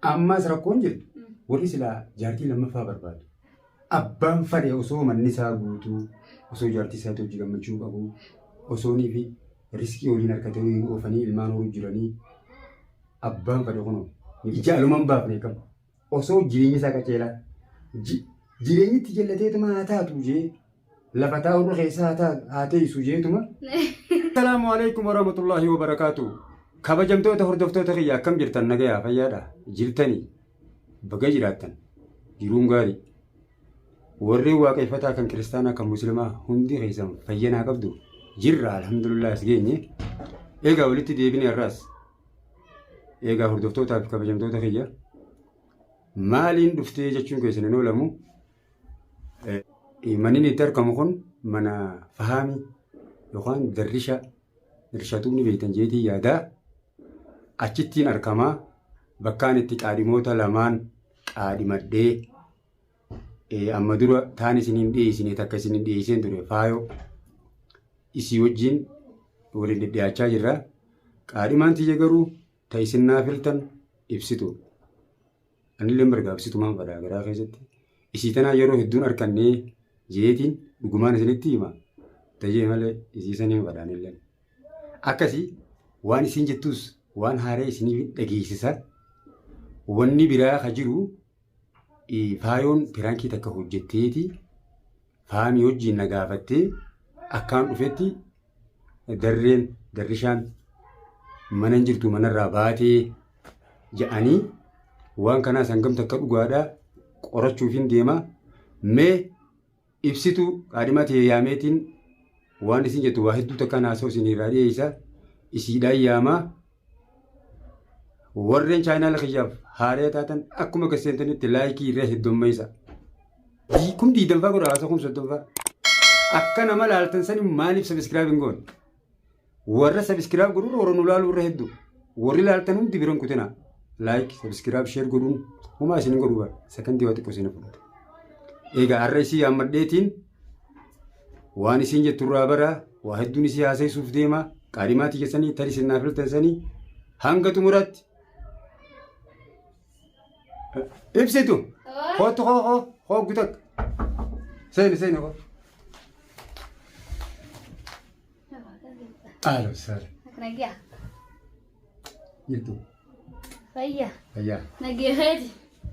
Ammas rakkoon jiru warri silaa jaartii lammaffaa barbaadu. Abbaan fadhe osoo manni isaa guutuu osoo jaartii isaatti hojii gammachuu qabu osoonii fi riskii waliin harkatanii oofanii ilmaan horuu jiranii abbaan fadhe kunoo ijaalumaan baafne qabu. Osoo jireenya isaa qaceelaa jireenyi itti jallateetuma haa taatu jee lafa taa'u keessaa haa teessu jeetuma. Assalaamu alaikum warahmatullahi wabarakaatuh. Kabajamtoota hordoftoota kiyya akkam jirtan nagayaa fayyaadha jirtanii baga jiraattan jiruun gaarii warri waaqeffataa kan kiristaanaa kan muslimaa hundi keessan fayyanaa qabdu jirra alhamdulillah as geenye eegaa walitti deebine irraas eegaa hordoftootaa fi kabajamtoota kiyya maaliin dhuftee jechuun keessan hin oolamu manni itti argamu kun mana fahaami yookaan darrishaatuun beektan jeetii yaadaa achittiin argamaa bakkaan itti qaadimoota lamaan qaadimadhee amma dura taan isiniin dhiyeessine takka isiniin dhiyeesseen ture faayoo isii wajjin waliin dhidhiyaachaa jirra. Qaadimaan tiyya garuu ta'isinaa filtan ibsitu. Anillee margaa ibsitu maan fadhaa garaa keessatti. Isii tanaa yeroo hedduun arkannee jeetiin dhugumaan isinitti hima. Tajee malee isii saniin fadhaanillee. Akkasii waan isiin jettus waan haaree isiniif dhageessisa. Wanni biraa ka jiru faayoon piraankii takka hojjetteeti faamii wajjiin nagaafattee akkaan dhufetti darrishaan mana jirtu manarraa baatee ja'anii waan kanaa sangamta akka dhugaadhaa qorachuufin deema. Mee ibsitu qaadima ta'e yaameetiin waan isin jettu waa hedduu takka naasoo isinirraa dhiyeessa isiidhaan yaamaa. Warreen chaayinaala kiyyaaf haaree taatan akkuma gaseentanitti laayikii irraa heddummeessa. Kun diidanfaa godha haasa kun soddomfaa. Akka nama laaltan sani maaliif sabiskiraayib hin goone? Warra sabiskiraayib godhuun warra nu laaluu irra hedduu. Warri laaltan hundi biran kutina. Laayik, sabiskiraayib, sheer godhuun humaa isin godhuu bara. Sakandii waa xiqqoo isin fudhata. Egaa har'a isii hammadheetiin waan isin jetturraa bara waa hedduun isii haasa'isuuf deema. Qaadimaatii keessanii tarii sinnaa filtan sanii hanga xumuraatti. Ibsitu kootu koo gutak seeni koo alo sare Nagia. jirtu Fayya. fayyaa Nagia hadi.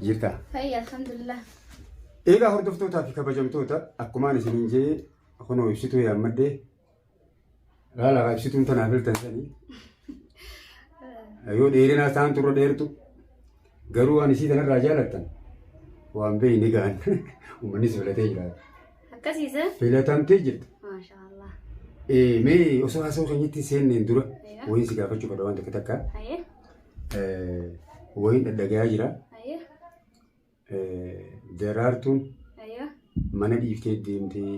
jirta. Fayya alhamdulillah. Eegaa hordoftootaa fi kabajamtoota akkumaan isiniin jee kunoo ibsituu yaammaddee laalaa ibsituun tanaaf filtan sanii yoo dheerinaa isaan turre dheertu garuu waan isii tanarraa jaalattan waan beeyni ga'an uummannis filatee jira. Akkasiisa. Filatamtee jirta. Maashaallah. Mee osoo haasawuu keenyatti seenneen dura wayiin si gaafachuu qabda waan takka takka. Wayiin dhadhagayaa jira. Daraartuun mana dhiiftee deemtee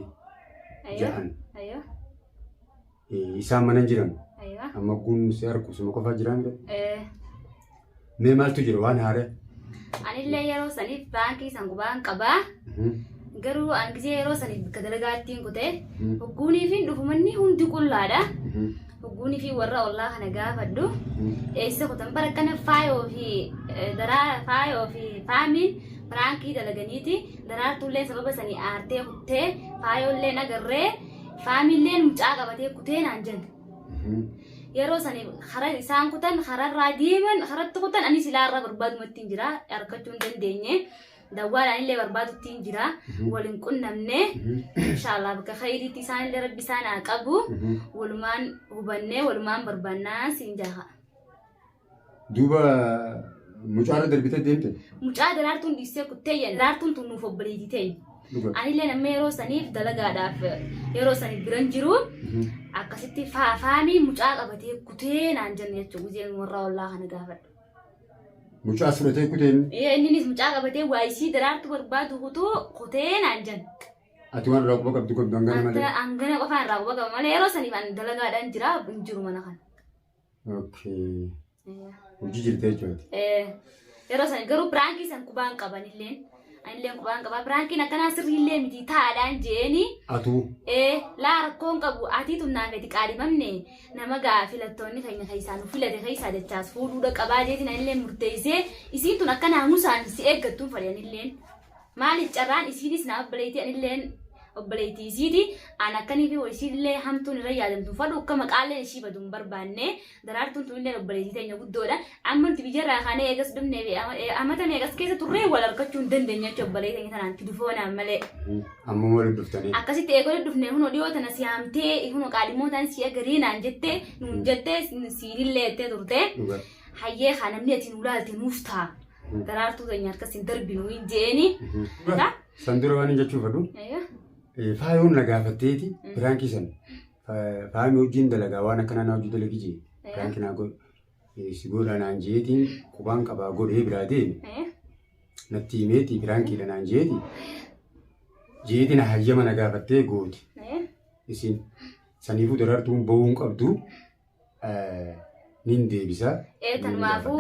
ja'an. Isaan mana hin jiran. Amma kun si argu suma qofaa jiran. Mee maaltu jira waan haaree? Anillee yeroo saniif baankii san gubaan qabaa. Garuu an gisee yeroo saniif bakka dalagaattiin kutee hogguunii fi dhufumanni hundi qullaadha. Hogguunii fi warra ollaa kana gaafadhu. Eessa kutan bara kana faayoo fi faamiin baankii dalaganiiti. Daraartuullee sababa sanii aartee kuttee faayoollee nagarree faamiilleen mucaa qabatee kutee naan jenna. Yeroo sanii hara isaan kutan hararraa deeman haratti kutan ani silaarraa barbaadumatti hin jira harkachuu hin dandeenye dawwaadhaan illee barbaadutti hin jira waliin qunnamne inshaallah bakka khayriitti isaan illee rabbi isaan haa qabu walumaan hubannee walumaan barbaannaa siin jaha. Duuba mucaarra darbitee deemte? Mucaa daraartuun dhiistee kuttee jedhan daraartuun tun nuuf obboleetii ta'e. Anillee namni yeroo saniif dalagaadhaaf yeroo saniif biran jiru akkasitti faamii mucaa qabatee kutee naan jenna jechuudha guzeen warra ollaa kana gaafadhu. Mucaa fudhatee kuteen? Innis mucaa qabatee waayisii daraartu barbaadu kutee naan jenna. Ati waan irraa quba qabdu qabdu hangana malee? Hangana qofaan irraa quba qaba malee yeroo saniif ani dalagaadhaan jira hin jiru mana kana. Hojii jirtee jechuudha. Yeroo saniif garuu biraankii san qubaan qabanillee anillee qubaan qaba biraankiin akkanaa sirriillee miti taadhaan jeeni Atu. laa rakkoon qabu ati tunnaafeti qaadhimamne nama gaa filattoonni keenya keessaa nu filate keessaa jechaas fuudhuudha qabaa jeetiin anillee murteessee isiin tun akka naamusaan si eeggattuun fadhanilleen maaliif carraan isiinis na obboleetii anilleen obboleetii isiiti an akkanii fi isiillee hamtuun irra yaadamtu fadhu akka maqaallee ishii baduun barbaanne daraartuun tunillee obboleetii teenya guddoodha amma nuti biyyarraa kaanee eegas dhufnee amata meeqas keessa turree wal argachuu hin dandeenya jechuudha obboleetii teenya tanaan tidufoonaan malee. Amma waliin dhuftanii. Akkasitti eegale dhufnee hunoo dhiyoo tana si haamtee hunoo qaadhimootaan si agarii naan jettee nuun jettee siinillee jettee turte hayyee haa namni ati nu laalte nuuf ta'a daraartuu teenya harkas hin darbinu hin jeeni. Sandura waan hin jechuu fadhu. Faayoon na gaafatteeti biraankii san faayamii hojiin dalagaa waan akkanaa na hojii dalagi jee biraankii naa si godha naan jeetiin qubaan qabaa godhee biraa deeme natti himeeti biraankiidha naan jeetiin hayyama na gaafattee gooti isin saniifuu daraartuun ba'uun qabdu nin deebisa. Tanumaafuu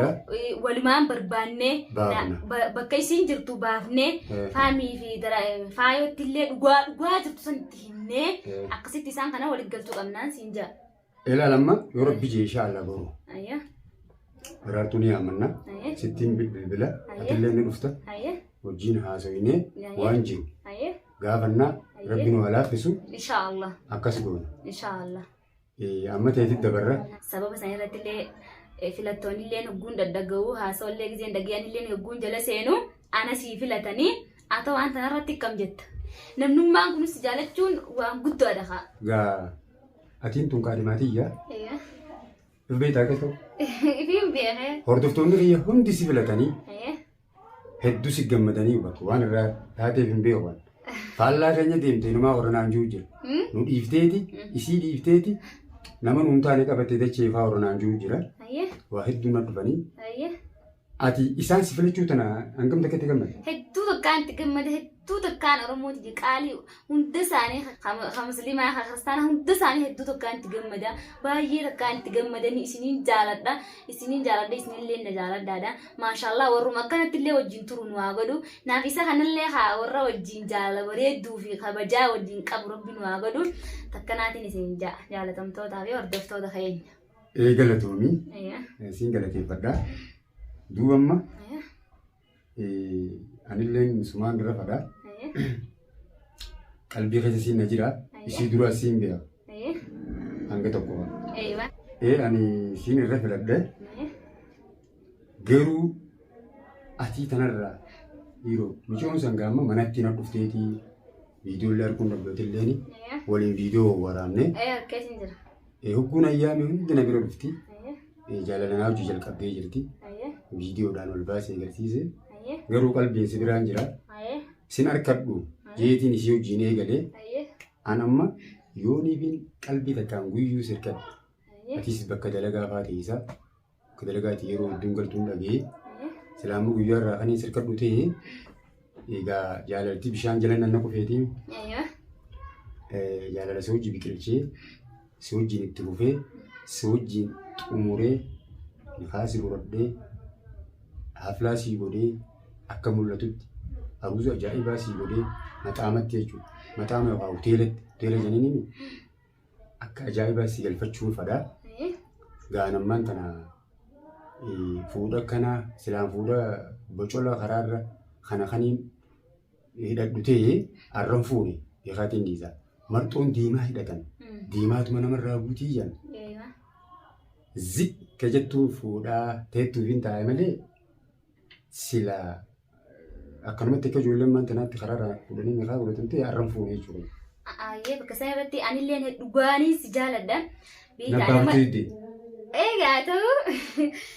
walumaan barbaannee bakka isiin jirtu baafnee faamii fi faayootti illee dhugaa jirtu sanitti himnee akkasitti isaan kana waliin galchuu qabnaan siin jaa. Ilaalamma yoo rabbi jee inshaa Allah boru. Daraartuu ni amanna sittiin bilbila atillee ni dhufta wajjin haasawinee waan jiru gaafannaa rabbi nu halaafisu. Inshaa Allah. Akkas goona. Inshaa Allah. Amma ta'etti dabarra. Sababa isaan irratti illee filattoonni illee hogguun daddaga'uu haasa'u illee gizeen dhagayaan illee hogguun jala seenu ana sii filatanii haa ta'u waan tanarratti akkam jetta. Namnummaan kunis jaalachuun waan guddaadha haa. Gaa atiin tun qaadhimaatiyyaa. Beektaa akka ta'u. Ifiin beekee. Hordoftoonni kiyya hundi si filatanii hedduu si gammadanii bakka waan irraa taateef hin beekan. Faallaa keenya deemtee numaa horanaan jiru jira. Nu dhiifteeti isii dhiifteeti. Nama nuun taane qabattee dachee fa'aa horanaan jiru jira. Waa hedduu na dhufanii. Ati isaan si filachuu tana hangam takkatti gammada? Hedduu takkaan itti gammada hedduu takkaan Oromooti qaalii hunda isaanii musliimaa kiristaanaa hunda isaanii hedduu takkaan itti gammada baay'ee takkaan itti gammadanii isiniin jaaladha isinillee na jaaladhaadha maashaallah warruma akkanatti illee wajjin turu nu haa godhu naaf isa kanallee haa warra wajjin jaalala bareedduu fi kabajaa wajjin qabu rabbi nu haa godhu takkanaatiin isin jaalatamtootaa fi hordoftoota keenya. Galatoomii siin galateeffadhaa. Duubamma anilleen sumaan dura fadhaa qalbii keessa siin na jira isii dura siin beeka hanga tokko ani siin irra filadhe garuu atii tanarraa dhiiroo michoon sangaamma manatti na dhufteetii viidiyoolee arguun dabalatilleen waliin viidiyoo waraabne hogguun ayyaame hundi na bira dhufti jaalalana hojii jalqabdee jirti. Viidiyoodhaan ol baasee agarsiise garuu qalbiin si biraan jira sin harkadhu jeetiin isii wajjin eegalee an amma yooniifin qalbii takkaan guyyuu sirkadhe atis bakka dalagaa faa teessa bakka dalagaati yeroo hedduun galtuun dhagee silaamuu guyyaa irraa kan sirkadhu ta'e egaa jaalalti bishaan jala nanna qufeetiin jaalala si wajji biqilchee si wajjin itti fufee si wajjin xumuree nifaasi godhadhee haflaa sii godhee akka mul'atutti haruusu ajaa'ibaa sii godhee maxaamatti jechuudha. Maxaama yookaan hoteela janiin akka ajaa'ibaa sii galfachuun fadhaa. Gaanammaan kana fuudha akkanaa silaan fuudha bocola karaarra kana kaniin hidhadhu ta'ee arran fuune beekaatiin dhiisaa. Marxoon diimaa hidhatan diimaatuma namarraa buutii jiran. Zikka jettuun fuudhaa teettuuf hin taa'e malee sila akkanumatti akka ijoolleen maantanaatti karaarraa fuudhanii meeqaa godhatan ta'e arran fuune jechuudha. Bakka sana irratti anillee dhugaanii si jaaladha. Nabbaafteedde. Egaa ta'u.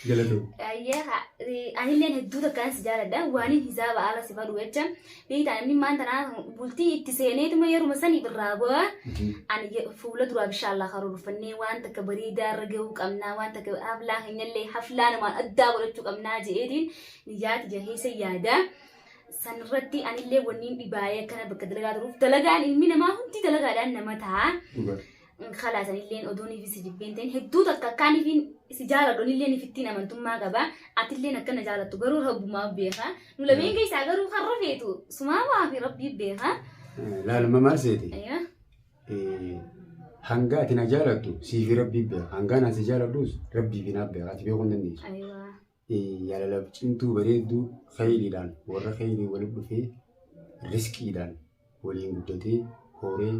Galatoo. Anillee hedduu takkaan si jaaladha. Waaniin hisaaba haala si fadhu jecha. Beektaa namni maantanaa bultii itti seeneetuma yeruma sanii irraa bu'a. Ani fuula duraa bishaallaa karoorfannee waan takka bareedaa irra gahuu qabnaa waan takka haflaa keenyallee haflaa namaan addaa godhachuu qabnaa jedheetiin niyyaati jaheessa yaada. Sanirratti anillee wanniin dhibaayee akkana bakka dalagaa turuuf dalagaan ilmi namaa hundi dalagaadhaan nama ta'a. خلاص اللين أدوني في سجبينتين هدوت كان في سجارة دوني اللين في التين أمانتم ما قبا أتلين كنا جالة تجرو رب ما بيها نلبين كي ساجرو خرفيتو سماوا في ربي بيها لا لما ما سيتي أيوة hanga ati na jaalatu siif rabbii beeka hanga na si jaaladhus rabbii fi naaf beeka ati beekuu hin dandeessu. Yaalala cimtuu bareedduu khayriidhaan warra khayrii waliin dhufee riskiidhaan waliin guddatee horee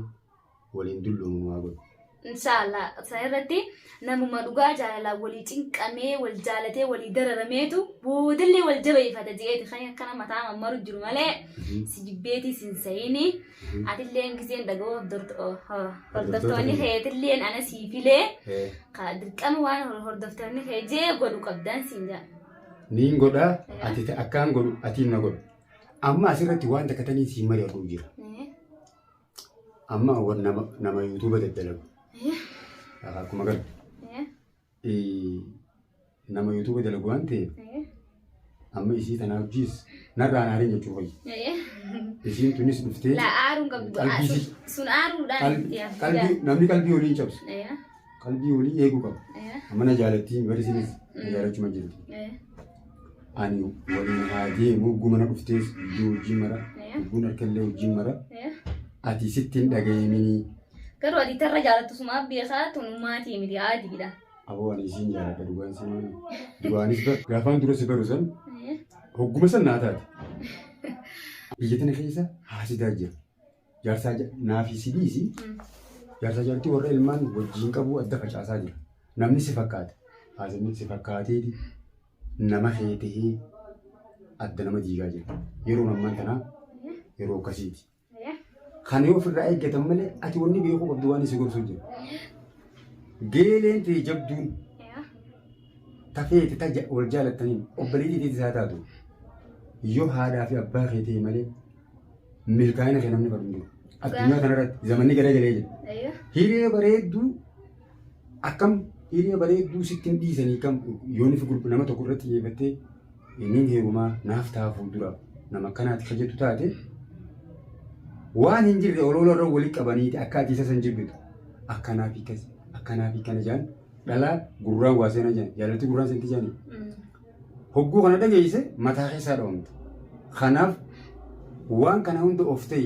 waliin dulloomu waa godhu. Inshallah sanirratti namuma dhugaa jaalala walii cinqamee wal jaalatee walii dararameetu boodallee wal jabeeffata jeeti kan akkana mataa mammaru jiru malee si jibbeeti sin sayini atilleen giseen dhagoo hordoftoonni heetilleen ana siifilee ka dirqama waan hordoftoonni heejee godhu qabdan siin jaa. Niin godhaa ati akkaan godhu atiin na godhu amma asirratti waan takkatanii siin mari'atu jira. Amma nama yuutuuba daddalagu. Akkuma garbu nama yuutuuba dalagu waan ta'eef amma isii tanaaf jiis narraan haariin jechuu hoyi. Isiin tunis dhuftee sun aaruudhaan namni qalbii olii hin cabsu. Qalbii olii eeguu qaba. Amma na jaalattiin bari isinis na jaalachuma jirti. Ani waliin haa deemu guma na dhuftees iddoo wajjin mara gugguun harkallee wajjin mara ati sittiin dhagayeminii. Garuu ati tarra jaalatu sumaaf beekaa tunumaatii miti adiidha. Aboo ani isiin jaalladha dhugaan siin dhugaanis gaafaan dura si baru san hogguma san naa taate. Biyya tana keessa haasidaa jira. Jaarsaa naafi si dhiisi. Jaarsaa jaartii warra ilmaan wajjin qabu adda facaasaa jira. Namni si fakkaata. Haasimni si fakkaateeti nama heetee adda nama diigaa jira. Yeroo ammaan tanaa yeroo akkasiiti. Kan yoo ofirraa eeggatan malee ati wanni beekuu qabdu waan si gorsuu jira. Geeleen ta'e jabduun tafeeti taja wal jaalattaniin obboleettii ta'e isaa taatu yoo haadhaa fi abbaa kee ta'e malee milkaa'ina kee namni fadhu jiru. Addunyaa kanarratti zamanni garagalee jira. Hiree bareedduu akkam hiree bareedduu sitti hin dhiisanii kam yoonni fi nama tokko irratti xiyyeeffattee inni heerumaa naaf ta'a fuuldura nama akkanaatti kajettu taate. Waan hin jirre ololorra walii qabaniiti akka ati isa san jibbitu akkanaa fi kana jaan dhalaa gurraan waa seena jaan jaalatti gurraan seenti jaani hogguu kana dhageesse mataa keessaa dhawamte kanaaf waan kana hunda of ta'e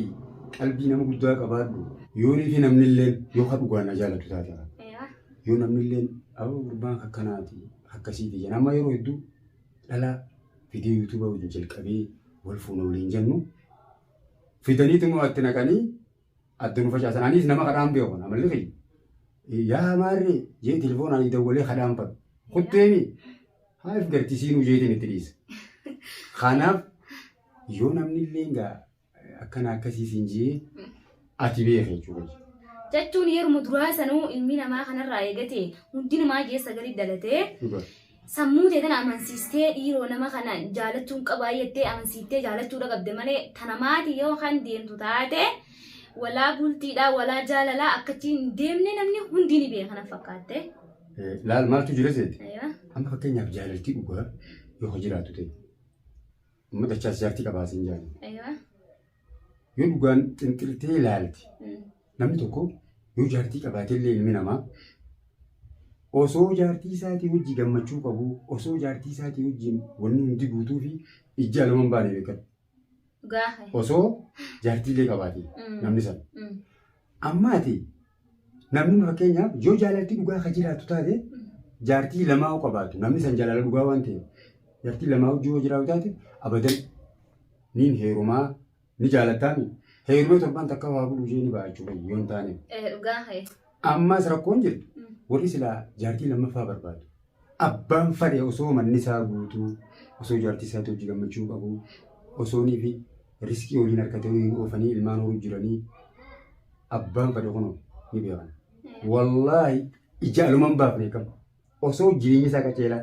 qalbii nama guddaa qabaadhu yoonii fi namnilleen yoo ka dhugaan na jaalatu taate yoo namnilleen aboo gurbaan akkanaati akkasiiti jaan amma yeroo hedduu dhalaa viidiyoo yuutuuba wajjin jalqabee wal fuuna waliin jennu. Fidanii tumoo atti naqanii adda nu facaasan anis nama kadhaan beeku namallee fayyadu. Yaa maarree jee telefoonaan dawwalee kadhaan fadhu. Kutteemi haaf gartisiinuu jeetiin itti dhiisa. Kanaaf yoo namni illee akkana akkasiisin jee ati beeka jechuudha. Jechuun yeroo duraa sanuu ilmi namaa kanarraa eegate hundi namaa keessa gadi dhalatee. Sammuu teetan amansiistee dhiiroo nama kana jaalachuun qabaa jettee amansiistee jaalachuudha qabde malee tanamaati yoo kan deemtu taate walaa bultiidhaa walaa jaalalaa akkachiin deemne namni hundi ni beeka kana fakkaatte. Laal maaltu jira seeti? Amma fakkeenyaaf jaalaltii dhugaa yoo jiraatu ta'e uummata achaas jaartii qabaasin jaalala. Yoo dhugaan xinxiltee ilaalti namni tokko yoo jaartii qabaatee illee ilmi namaa. Osoo jaartii isaatii hojii gammachuu qabu osoo jaartii isaatii hojii wanni hundi guutuu fi ijji alumaan baanee beekatu. Osoo jaartii illee qabaate namni sana. Ammaati namni fakkeenyaaf yoo jaalaltii dhugaa ka jiraatu taate jaartii lamaa qabaatu namni san jaalala dhugaa waan ta'eef jaartii lamaa hojii yoo jiraatu taate abadan niin heerumaa ni jaalattaami. Heerumee torbaan takka waa buluu ishee ni baachuu yoo hin taane. Ammas rakkoon jirtu. Warri silaa jaartii lammaffaa barbaadu. Abbaan fadhe osoo manni isaa guutuu osoo jaartii isaatti hojii gammachuu qabu osoonii fi riskii waliin harkatanii oofanii ilmaan horuu jiranii abbaan fadhe kunoo ni beekan. Wallaahi ija alumaan baafnee qabu. Osoo jireenya isaa qaceelaa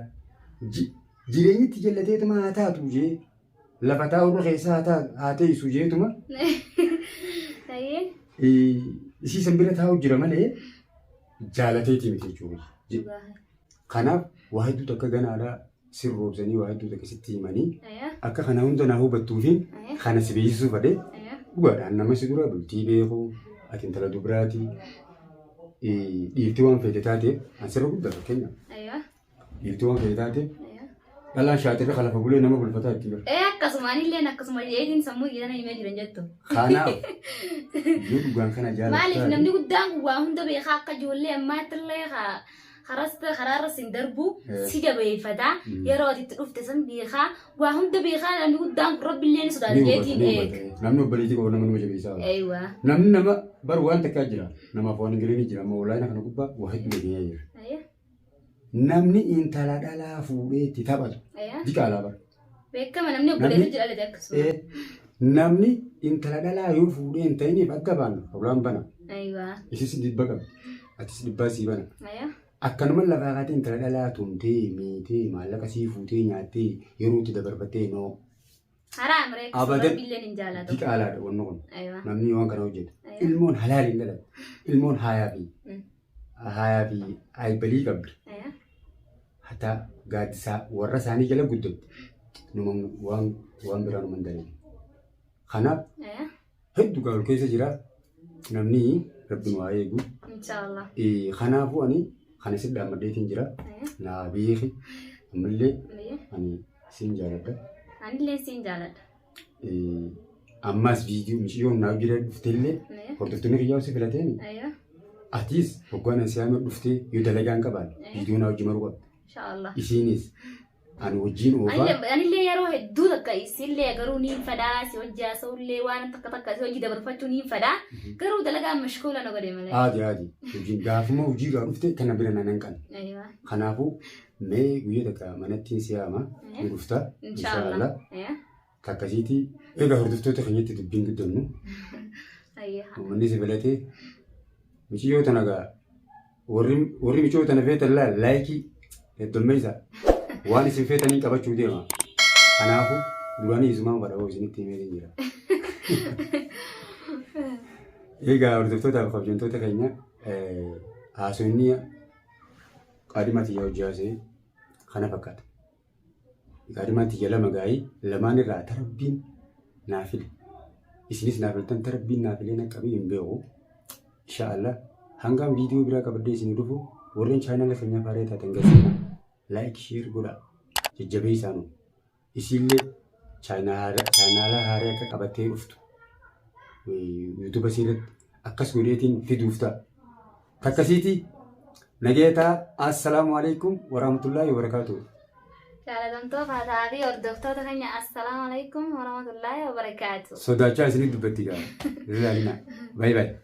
jireenyi itti jallateetuma haa taatu jee lafa taa'u keessaa haa teessu jeetuma. Isii san bira taa'u jira malee. Jaalateetii miti jechuudha. Kanaaf waa hedduutu akka ganaadhaa sirroobsanii waa hedduutu akkasitti himanii akka kana hunda naa hubattuufiin kana si beeksisuu fadhe dhugaadhaan nama si dura bultii beekuu ati intala dubaraati dhiirtii waan feete taate asirra guddaa fakkeenya. Dhiirtii waan feete taate dhalaan shaatirra kalafa bulee nama bulfataa itti bira. Akkasumaanillee akkasuma jeetiin sammuu jedhana himee jiran jettu. Kanaaf yoo dhugaan kana jaalatu. Maaliif namni guddaan waa hunda beekaa akka ijoollee ammaattillee karaarra sin darbu si jabeeffata yeroo itti dhufte san beekaa waa hunda beekaa namni guddaan rabbillee ni sodaatu jeetiin eeg. Namni obboleettii qabu nama jabeessaa. Namni nama bar waan takkaa jira nama afaan ingiliini jira amma walaayina kana gubbaa waa hedduu beekaa jira. Namni intala dhalaa fuudhee itti taphatu. Diqaalaa bara. Beekama namni obboleettii jedhale akkasuma. Namni intala dhalaa yoo fuudhee hin ta'iniif akka baanu hawlaan bana. Isis dhibba qabu. Atis dhibbaa sii bana. Akkanuma lafaa kaatee intala dhalaa tumtee miitee maallaqa sii fuutee nyaattee yeroo itti dabarfattee noo. Haraam reefu rabbilleen hin jaalatu. Diqaalaadha wanni kun. Namni waan kana hojjetu. Ilmoon halaaliin dhalate. Ilmoon haayaa fi aybalii qabdi. Hatta gaaddisaa warra isaanii jala guddatti. Waan biraa numan dareemi. Kanaaf hedduu gaa'ul keessa jira namni rabbi nu haa eegu. Kanaafuu ani kana si dhaammadheetiin jira. Naa beeki ammallee ani siin jaaladha. Anillee siin jaaladha. Ammas viidiyoo mishiyoon naa bira dhufteellee hordoftoonni kiyyaa si filateeni. Atis hoggaan siyaama dhuftee yoo dalagaan qabaan viidiyoo naa hojii maruu qabda. Isinis ani wajjin oofaa. Anillee yeroo hedduu takka isillee garuu niin fadaa si hojjaa sa'ullee waan takka si hojii dabarfachuu niin fadaa garuu dalagaan mashkuula na godhe malee. Aadi hojiin gaafuma hojii gaa dhufte kana bira na nan qan. Kanaafuu mee guyyaa takka manatti siyaama ni dhufta. Inshaallah. Takkasiitii egaa hordoftoota keenyatti dubbiin guddannu. Uummanni si filatee michiyoo tana gaa warri michiyoo tana feetan laayikii heddummeessa waan isin feetanii qabachuu deema. Kanaafuu duraanii isumaan fadhaa isinitti himee jira. Egaa hordoftootaaf kabajamtoota keenya haasofni qaadima tiyyaa hojjaasee kana fakkaata. Qaadima tiyya lama gaa'ii lamaan irraa tarabbiin naa file. Isinis naa filtan tarabbiin naa filee na qabee hin beeku. Inshaallah hangaan viidiyoo biraa qabadee isinii dhufu warreen chaanala keenyaa faaree taatan gasiidha. Like share godha jajjabee isaanu isillee chaanala haaraa akka qabattee dhuftu yuutuuba irratti akkas godheetiin fiduuf ta'a. Takkasiiti nageetaa assalaamu alaikum warahmatullaahi wabarakaatuh. Jaallatamtoota fi hordoftoota keenya assalaamu alaikum warahmatullaahi wabarakaatuh. Sodaachaa isinii dubbatti ga'a. Bye bye.